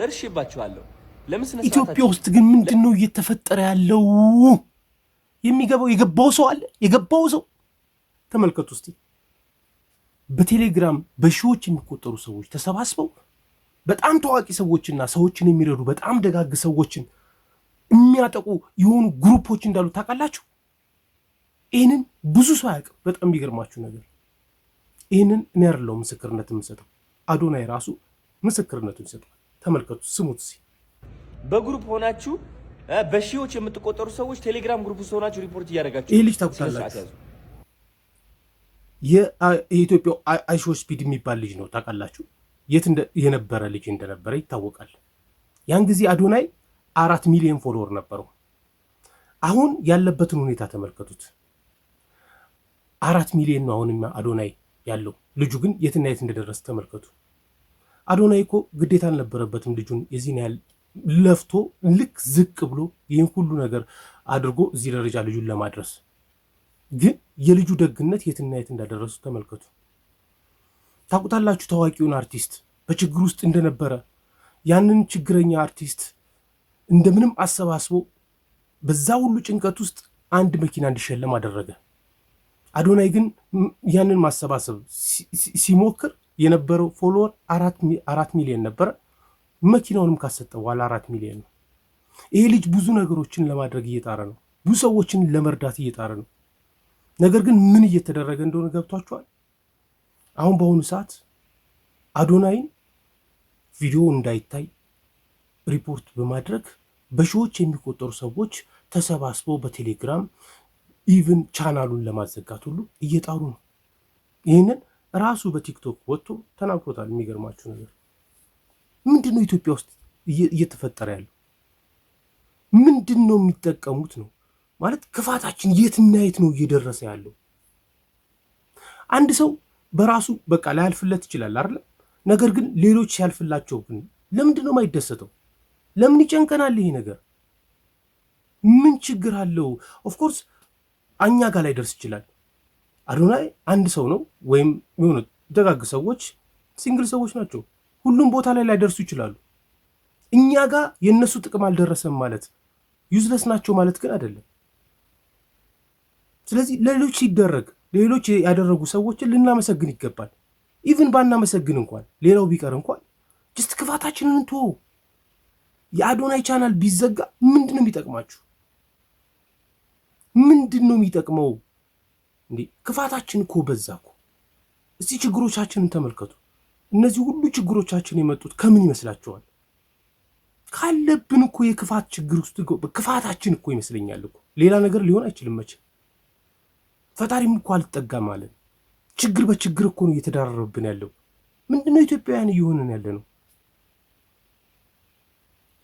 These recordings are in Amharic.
ደርሽባችኋለሁ። ለምስነ ኢትዮጵያ ውስጥ ግን ምንድነው እየተፈጠረ ያለው? የገባው ሰው አለ። የገባው ሰው ተመልከቱ እስቲ። በቴሌግራም በሺዎች የሚቆጠሩ ሰዎች ተሰባስበው በጣም ታዋቂ ሰዎችና ሰዎችን የሚረዱ በጣም ደጋግ ሰዎችን የሚያጠቁ የሆኑ ግሩፖች እንዳሉ ታውቃላችሁ። ይህንን ብዙ ሰው አያውቅም። በጣም የሚገርማችሁ ነገር ይህንን እኔ አይደለሁ ምስክርነት የምሰጠው፣ አዶናይ ራሱ ምስክርነቱን ይሰጣል። ተመልከቱ፣ ስሙት እስኪ። በግሩፕ ሆናችሁ በሺዎች የምትቆጠሩ ሰዎች ቴሌግራም ግሩፕ ውስጥ ሆናችሁ ሪፖርት እያደረጋችሁ ይሄ ልጅ ታውቁታላችሁ። የኢትዮጵያ አይሾ ስፒድ የሚባል ልጅ ነው ታውቃላችሁ። የት የነበረ ልጅ እንደነበረ ይታወቃል። ያን ጊዜ አዶናይ 4 ሚሊዮን ፎሎወር ነበረው። አሁን ያለበትን ሁኔታ ተመልከቱት። 4 ሚሊዮን ነው አሁን አዶናይ ያለው። ልጁ ግን የትና የት እንደደረሰ ተመልከቱ። አዶናይ እኮ ግዴታ አልነበረበትም ልጁን የዚህን ያህል ለፍቶ ልክ ዝቅ ብሎ ይህን ሁሉ ነገር አድርጎ እዚህ ደረጃ ልጁን ለማድረስ። ግን የልጁ ደግነት የትና የት እንዳደረሱ ተመልከቱ። ታውቁታላችሁ። ታዋቂውን አርቲስት በችግር ውስጥ እንደነበረ ያንን ችግረኛ አርቲስት እንደምንም አሰባስቦ በዛ ሁሉ ጭንቀት ውስጥ አንድ መኪና እንዲሸለም አደረገ። አዶናይ ግን ያንን ማሰባሰብ ሲሞክር የነበረው ፎሎወር 4 ሚሊዮን ነበረ። መኪናውንም ካሰጠ በኋላ 4 ሚሊዮን ነው። ይሄ ልጅ ብዙ ነገሮችን ለማድረግ እየጣረ ነው። ብዙ ሰዎችን ለመርዳት እየጣረ ነው። ነገር ግን ምን እየተደረገ እንደሆነ ገብቷቸዋል። አሁን በአሁኑ ሰዓት አዶናይን ቪዲዮ እንዳይታይ ሪፖርት በማድረግ በሺዎች የሚቆጠሩ ሰዎች ተሰባስበው በቴሌግራም ኢቭን ቻናሉን ለማዘጋት ሁሉ እየጣሩ ነው። ይህንን ራሱ በቲክቶክ ወጥቶ ተናግሮታል። የሚገርማችሁ ነገር ምንድን ነው? ኢትዮጵያ ውስጥ እየተፈጠረ ያለው ምንድን ነው? የሚጠቀሙት ነው ማለት ክፋታችን የትና የት ነው እየደረሰ ያለው? አንድ ሰው በራሱ በቃ ላያልፍለት ይችላል አይደል? ነገር ግን ሌሎች ሲያልፍላቸው ግን ለምንድን ነው የማይደሰተው? ለምን ይጨንቀናል? ይሄ ነገር ምን ችግር አለው? ኦፍኮርስ እኛ ጋር ላይ ደርስ ይችላል። አዶናይ አንድ ሰው ነው፣ ወይም የሆኑ ደጋግ ሰዎች ሲንግል ሰዎች ናቸው። ሁሉም ቦታ ላይ ላይደርሱ ይችላሉ። እኛ ጋር የነሱ ጥቅም አልደረሰም ማለት ዩዝለስ ናቸው ማለት ግን አይደለም። ስለዚህ ሌሎች ሲደረግ ሌሎች ያደረጉ ሰዎችን ልናመሰግን ይገባል። ኢቭን ባናመሰግን እንኳን ሌላው ቢቀር እንኳን ጅስት ክፋታችንን እንተው። የአዶናይ ቻናል ቢዘጋ ምንድን ነው የሚጠቅማችሁ? ምንድን ነው የሚጠቅመው? እንዴ ክፋታችን እኮ በዛ እኮ። እስቲ ችግሮቻችንን ተመልከቱ። እነዚህ ሁሉ ችግሮቻችን የመጡት ከምን ይመስላችኋል? ካለብን እኮ የክፋት ችግር ውስጥ ክፋታችን እኮ ይመስለኛል እኮ። ሌላ ነገር ሊሆን አይችልም መቼ። ፈጣሪም እኮ አልጠጋም ማለት ችግር በችግር እኮ ነው እየተዳረረብን ያለው። ምንድነው ኢትዮጵያውያን እየሆንን ያለ ነው?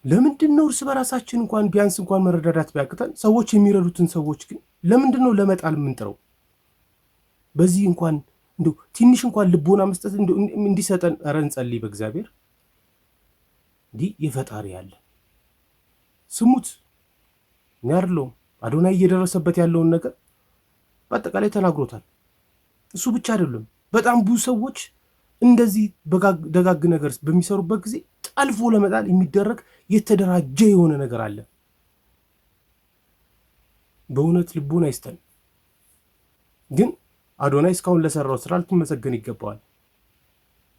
ለምንድን ነው እርስ በራሳችን እንኳን ቢያንስ እንኳን መረዳዳት ቢያቅተን ሰዎች የሚረዱትን ሰዎች ግን ለምንድን ነው ለመጣል የምንጥረው? በዚህ እንኳን እንደው ትንሽ እንኳን ልቦና መስጠት እንዲሰጠን ኧረ እንጸልይ በእግዚአብሔር። እንዲህ የፈጣሪ ያለ ስሙት። እኔ አይደለሁም አዶናይ እየደረሰበት ያለውን ነገር በአጠቃላይ ተናግሮታል። እሱ ብቻ አይደለም፣ በጣም ብዙ ሰዎች እንደዚህ ደጋግ ነገር በሚሰሩበት ጊዜ ጠልፎ ለመጣል የሚደረግ የተደራጀ የሆነ ነገር አለ። በእውነት ልቦና ይስጠን። ግን አዶናይ እስካሁን ለሰራው ስራ ልትመሰገን ይገባዋል።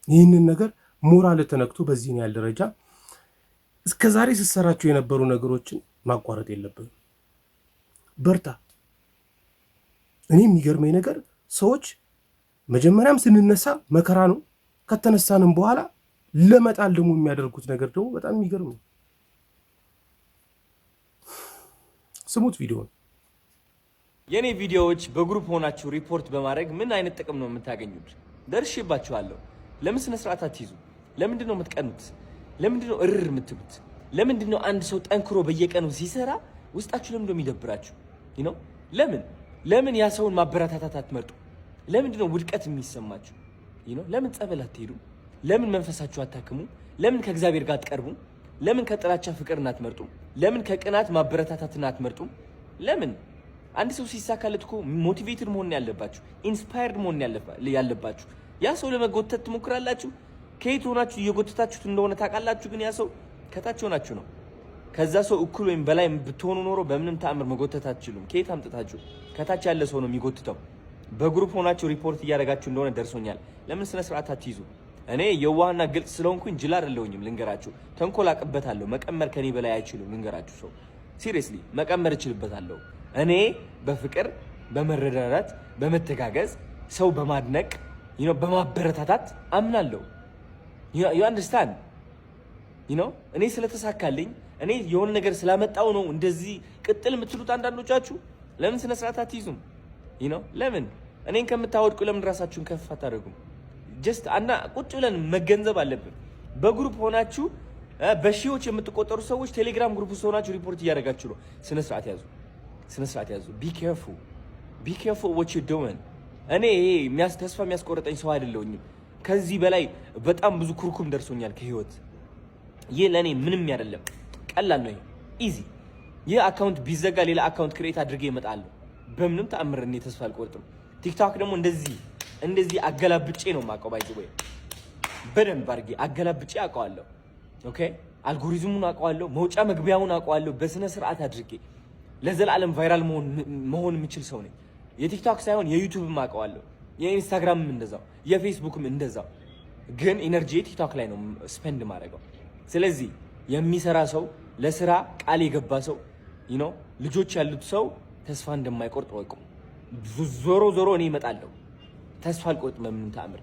ይህንን ነገር ሞራል ተነክቶ በዚህ ነው ያለ ደረጃ እስከዛሬ ስትሰራቸው የነበሩ ነገሮችን ማቋረጥ የለብንም። በርታ። እኔ የሚገርመኝ ነገር ሰዎች መጀመሪያም ስንነሳ መከራ ነው፣ ከተነሳንም በኋላ ለመጣል ደግሞ የሚያደርጉት ነገር ደግሞ በጣም የሚገርም ነው። ስሙት ቪዲዮውን። የኔ ቪዲዮዎች በግሩፕ ሆናችሁ ሪፖርት በማድረግ ምን አይነት ጥቅም ነው የምታገኙት? ደርሽባችኋለሁ። ለምን ስነ ስርዓት አትይዙ? ለምንድን ነው የምትቀኑት? ለምንድን ነው እርር የምትሉት? ለምንድን ነው አንድ ሰው ጠንክሮ በየቀኑ ሲሰራ ውስጣችሁ ለምን እንደሚደብራችሁ ነው? ለምን ያ ሰውን ማበረታታት አትመርጡ? ለምንድን ነው ውድቀት የሚሰማችሁ? ለምን ጸበል አትሄዱ? ለምን መንፈሳችሁ አታክሙ? ለምን ከእግዚአብሔር ጋር አትቀርቡ? ለምን ከጥላቻ ፍቅርን አትመርጡ? ለምን ከቅናት ማበረታታትን አትመርጡ? ለምን አንድ ሰው ሲሳካለት እኮ ሞቲቬትድ መሆን ያለባችሁ፣ ኢንስፓየርድ መሆን ያለባችሁ። ያ ሰው ለመጎተት ትሞክራላችሁ። ከየት ሆናችሁ እየጎተታችሁት እንደሆነ ታውቃላችሁ። ግን ያ ሰው ከታች ሆናችሁ ነው። ከዛ ሰው እኩል ወይም በላይ ብትሆኑ ኖሮ በምንም ተአምር መጎተት አትችሉም። ከየት አምጥታችሁ? ከታች ያለ ሰው ነው የሚጎትተው። በግሩፕ ሆናችሁ ሪፖርት እያደረጋችሁ እንደሆነ ደርሶኛል። ለምን ስነ ስርዓት አትይዙ? እኔ የዋህና ግልጽ ስለሆንኩኝ ጅል አይደለሁኝም። ልንገራችሁ፣ ተንኮል አቅበታለሁ። መቀመር ከኔ በላይ አይችልም። ልንገራችሁ፣ ሰው ሲሪየስሊ መቀመር እችልበታለሁ። እኔ በፍቅር በመረዳዳት በመተጋገዝ ሰው በማድነቅ በማበረታታት አምናለሁ። ዩ አንደርስታንድ እኔ ስለተሳካልኝ እኔ የሆነ ነገር ስላመጣው ነው እንደዚህ ቅጥል የምትሉት አንዳንዶቻችሁ። ለምን ስነ ስርዓት አትይዙም? ለምን እኔን ከምታወድቁ ለምን ራሳችሁን ከፍ አታደርጉም? ጀስት ቁጭ ብለን መገንዘብ አለብን። በግሩፕ ሆናችሁ በሺዎች የምትቆጠሩ ሰዎች ቴሌግራም ግሩፕ ውስጥ ሆናችሁ ሪፖርት እያደረጋችሁ ነው። ስነ ስርዓት ያዙ፣ ስነ ስርዓት ያዙ። ቢ ኬርፉል what you doing። እኔ ተስፋ የሚያስቆርጠኝ ሰው አይደለሁኝም። ከዚህ በላይ በጣም ብዙ ኩርኩም ደርሶኛል ከህይወት። ይህ ለእኔ ምንም አይደለም፣ ቀላል ነው። ኢዚ። ይህ አካውንት ቢዘጋ ሌላ አካውንት ክሬት አድርጌ እመጣለሁ። በምንም ተአምር እኔ ተስፋ አልቆርጥም። ቲክቶክ ደግሞ እንደዚህ አገላብጬ ነው የማውቀው። ባይዘ ወይ በደንብ አድርጌ አገላብጬ አውቀዋለሁ። ኦኬ አልጎሪዝሙን አውቀዋለሁ፣ መውጫ መግቢያውን አውቀዋለሁ። በስነ ስርዓት አድርጌ ለዘላለም ቫይራል መሆን የምችል ሰው ነኝ። የቲክቶክ ሳይሆን የዩቲዩብም አውቀዋለሁ፣ የኢንስታግራምም እንደዛው፣ የፌስቡክም እንደዛው። ግን ኢነርጂ ቲክቶክ ላይ ነው ስፔንድ ማድረገው። ስለዚህ የሚሰራ ሰው፣ ለስራ ቃል የገባ ሰው፣ ልጆች ያሉት ሰው ተስፋ እንደማይቆርጥ ወቁ። ዞሮ እኔ እመጣለሁ። ተስፋ አልቆርጥም በምንም ተአምር።